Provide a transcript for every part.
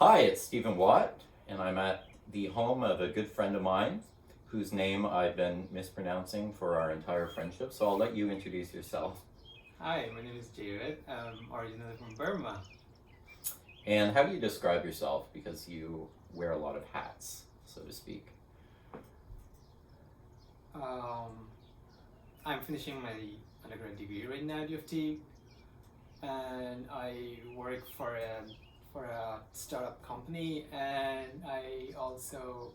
Hi, it's Stephen Watt, and I'm at the home of a good friend of mine whose name I've been mispronouncing for our entire friendship, so I'll let you introduce yourself. Hi, my name is Jaivet. I'm originally from Burma. And how do you describe yourself? Because you wear a lot of hats, so to speak. Um, I'm finishing my undergrad degree right now at U of T, and I work for a startup company, and I also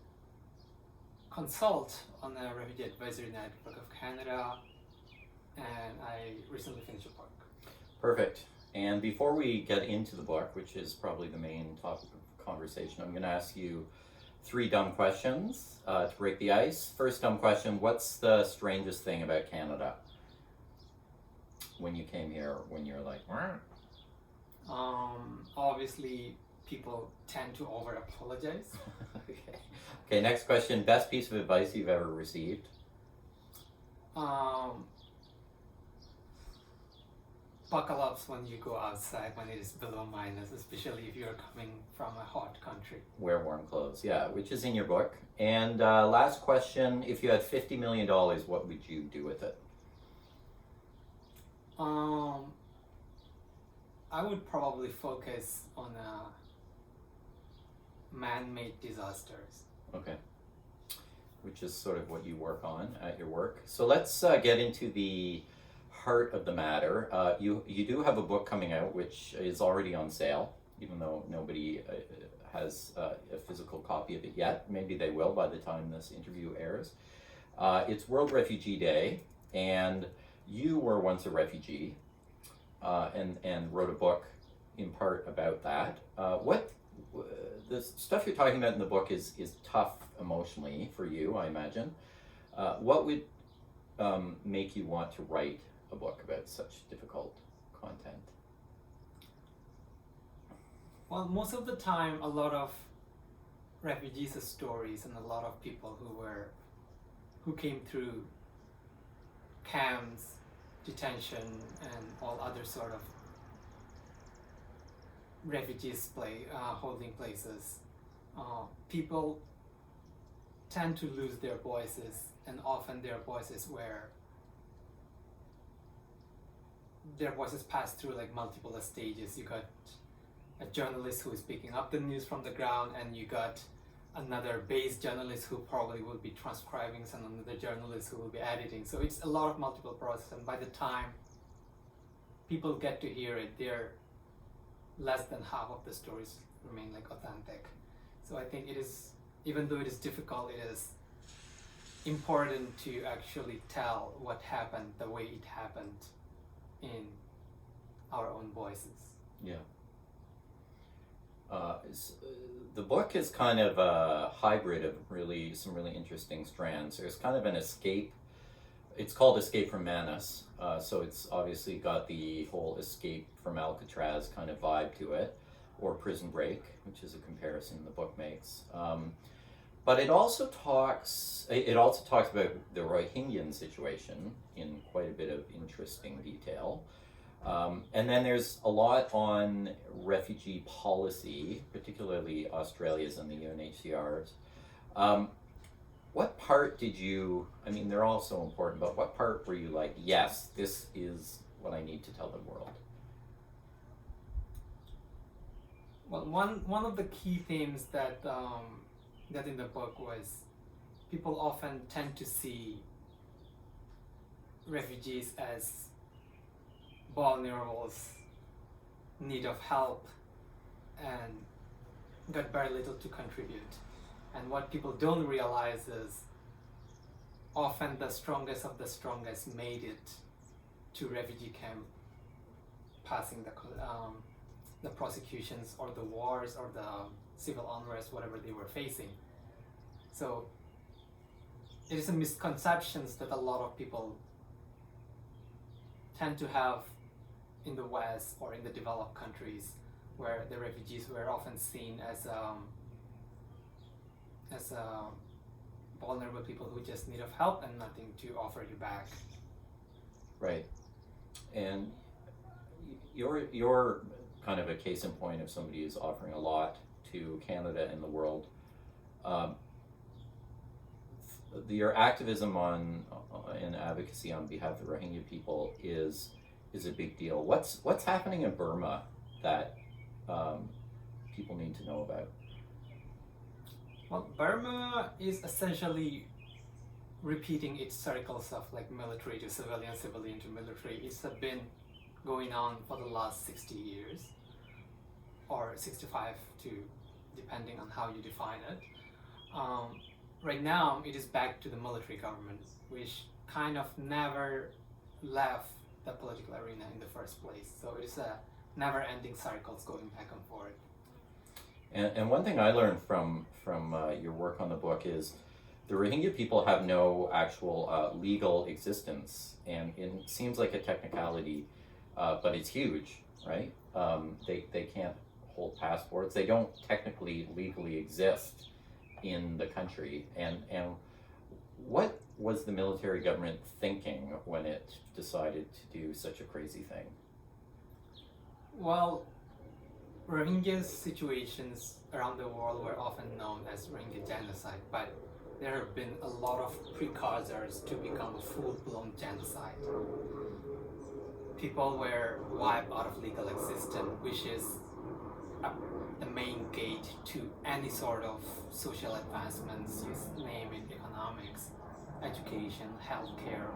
consult on a refugee advisory network of Canada, and I recently finished a book. Perfect. And before we get into the book, which is probably the main topic of conversation, I'm going to ask you three dumb questions to break the ice. First dumb question: what's the strangest thing about Canada? When you came here, when you're like, Obviously, people tend to over apologize. okay. Okay, next question: best piece of advice you've ever received? Um, Buckle up when you go outside when it is below minus, especially if you're coming from a hot country. Wear warm clothes, yeah, which is in your book. And last question: if you had $50 million, what would you do with it? Um, I would probably focus on man-made disasters. Okay. Which is sort of what you work on at your work. So let's get into the heart of the matter. You do have a book coming out which is already on sale, even though nobody has a physical copy of it yet. Maybe they will by the time this interview airs. It's World Refugee Day, and you were once a refugee, and wrote a book in part about that. What the stuff you're talking about in the book is tough emotionally for you, I imagine. What would make you want to write a book about such difficult content? Well, most of the time, a lot of refugees' stories and a lot of people who came through camps, detention, and all other sort of holding places. People tend to lose their voices, and often their voices pass through like multiple stages. You got a journalist who is picking up the news from the ground, and you got another base journalist who probably will be transcribing, and another journalist who will be editing. So it's a lot of multiple processes, and by the time people get to hear it, they're less than half of the stories remain like authentic. So I think it is, even though it is difficult, it is important to actually tell what happened the way it happened in our own voices. Yeah. The book is kind of a hybrid of some really interesting strands. There's kind of an escape. It's called Escape from Manus, so it's obviously got the whole Escape from Alcatraz kind of vibe to it, or Prison Break, which is a comparison the book makes. But it also talks about the Rohingya situation in quite a bit of interesting detail. And then there's a lot on refugee policy, particularly Australia's and the UNHCR's. What part did you, I mean, they're all so important, but what part were you like, yes, this is what I need to tell the world? Well, one of the key themes that in the book was people often tend to see refugees as vulnerable, need of help, and got very little to contribute. And what people don't realize is often the strongest of the strongest made it to refugee camp, passing the prosecutions or the wars or the civil unrest, whatever they were facing. So it is a misconception that a lot of people tend to have in the West or in the developed countries, where the refugees were often seen as vulnerable people who just need of help and nothing to offer you back. Right. And you're kind of a case in point of somebody who's offering a lot to Canada and the world. Um, your activism on and advocacy on behalf of the Rohingya people is a big deal. What's happening in Burma that people need to know about? Well, Burma is essentially repeating its cycles of like military to civilian, civilian to military. It's been going on for the last 60 years or 65 to depending on how you define it. Right now it is back to the military government, which kind of never left the political arena in the first place. So it is a never-ending cycles going back and forth. And one thing I learned from your work on the book is the Rohingya people have no actual legal existence, and it seems like a technicality, but it's huge, right? They can't hold passports. They don't technically legally exist in the country. And what was the military government thinking when it decided to do such a crazy thing? Well, Rohingya situations around the world were often known as Rohingya genocide, but there have been a lot of precursors to become a full-blown genocide. People were wiped out of legal existence, which is the main gate to any sort of social advancements, you name it, economics, education, healthcare,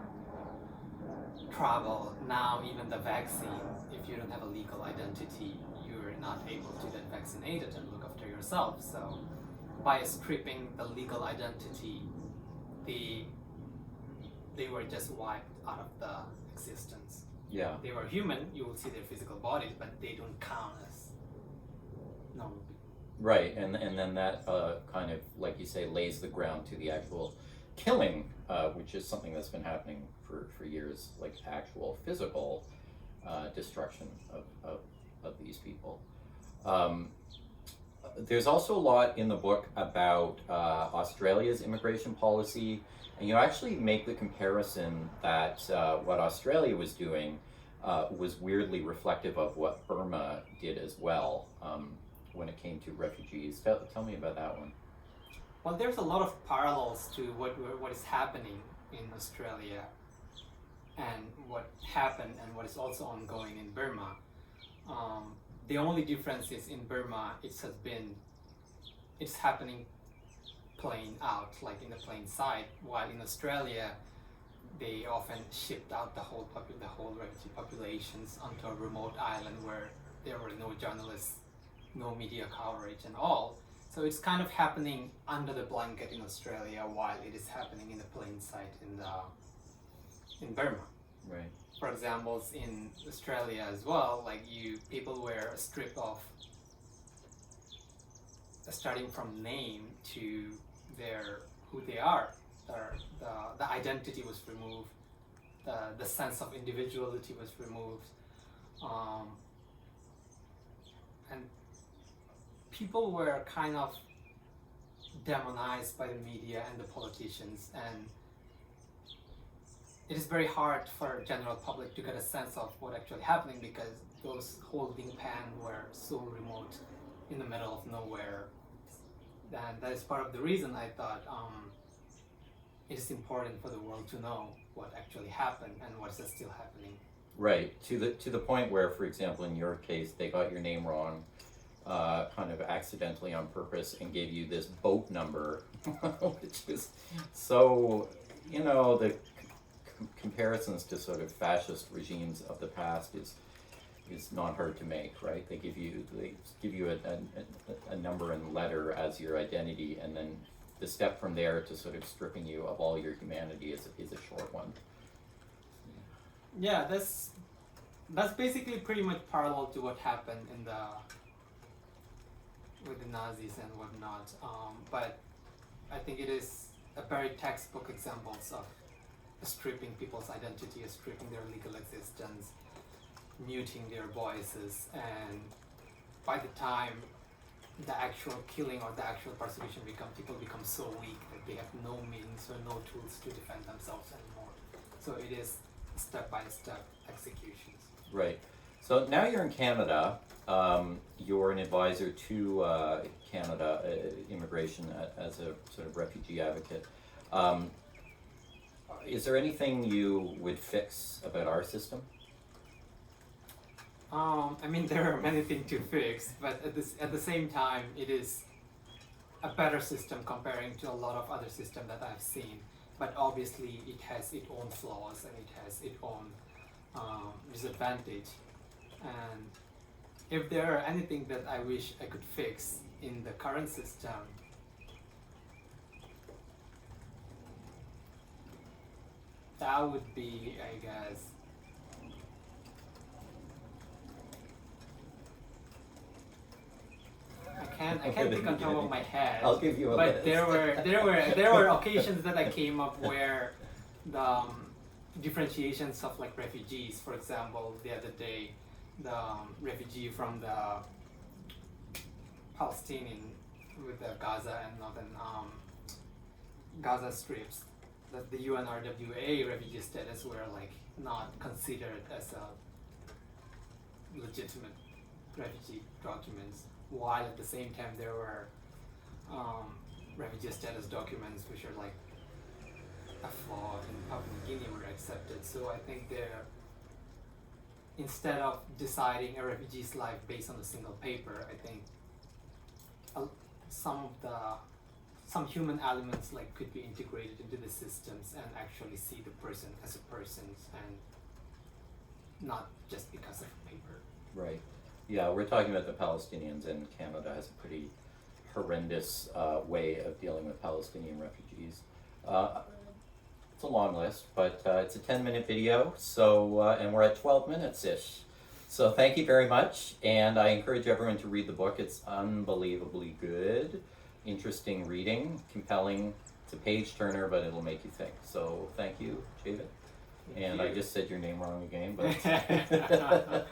travel, now even the vaccine. If you don't have a legal identity, you're not able to get vaccinated and look after yourself. So by stripping the legal identity, they were just wiped out of the existence. Yeah. They were human, you will see their physical bodies, but they don't count as normal people. Right, and then that kind of, like you say, lays the ground to the actual killing, which is something that's been happening for years, like actual physical destruction of these people. There's also a lot in the book about Australia's immigration policy, and you actually make the comparison that what Australia was doing was weirdly reflective of what Burma did as well when it came to refugees. Tell me about that one. Well, there's a lot of parallels to what is happening in Australia and what happened and what is also ongoing in Burma. The only difference is in Burma, it's happening plain out, like in the plain sight, while in Australia, they often shipped out the whole refugee populations onto a remote island where there were no journalists, no media coverage and all. So it's kind of happening under the blanket in Australia while it is happening in the plain sight in Burma. Right. For example, in Australia as well, like people were stripped of starting from name to who they are. The identity was removed, the sense of individuality was removed, and people were kind of demonized by the media and the politicians, and it is very hard for general public to get a sense of what actually happening because those holding pen were so remote in the middle of nowhere. And that is part of the reason I thought it is important for the world to know what actually happened and what is still happening. Right, to the point where, for example, in your case, they got your name wrong, kind of accidentally on purpose, and gave you this boat number, which is so, the comparisons to sort of fascist regimes of the past is not hard to make, right? They give you a number and letter as your identity, and then the step from there to sort of stripping you of all your humanity is a short one. Yeah, that's basically pretty much parallel to what happened with the Nazis and whatnot. But I think it is a very textbook examples of stripping people's identity, stripping their legal existence, muting their voices, and by the time the actual killing or the actual persecution people become so weak that they have no means or no tools to defend themselves anymore. So it is step-by-step executions. Right. So now you're in Canada. You're an advisor to Canada immigration as a sort of refugee advocate. Is there anything you would fix about our system? I mean, there are many things to fix, but at the same time, it is a better system comparing to a lot of other systems that I've seen. But obviously, it has its own flaws and it has its own disadvantage. And if there are anything that I wish I could fix in the current system, that would be, I guess, I can't think on top of my head. I'll give you a But list. there were occasions that I came up where the differentiations of like refugees, for example, the other day, the refugee from the Palestinian with the Gaza and northern Gaza strips, that the UNRWA refugee status were like not considered as a legitimate refugee documents, while at the same time there were refugee status documents which are like a flaw in Papua New Guinea were accepted. So I think they're, instead of deciding a refugee's life based on a single paper, I think some human elements like could be integrated into the systems and actually see the person as a person and not just because of a paper. Right. Yeah, we're talking about the Palestinians, and Canada has a pretty horrendous way of dealing with Palestinian refugees. It's a long list, but it's a 10-minute video, so and we're at 12 minutes-ish. So thank you very much, and I encourage everyone to read the book. It's unbelievably good, interesting reading, compelling. It's a page-turner, but it'll make you think. So thank you, Jaivet. And I just said your name wrong again, but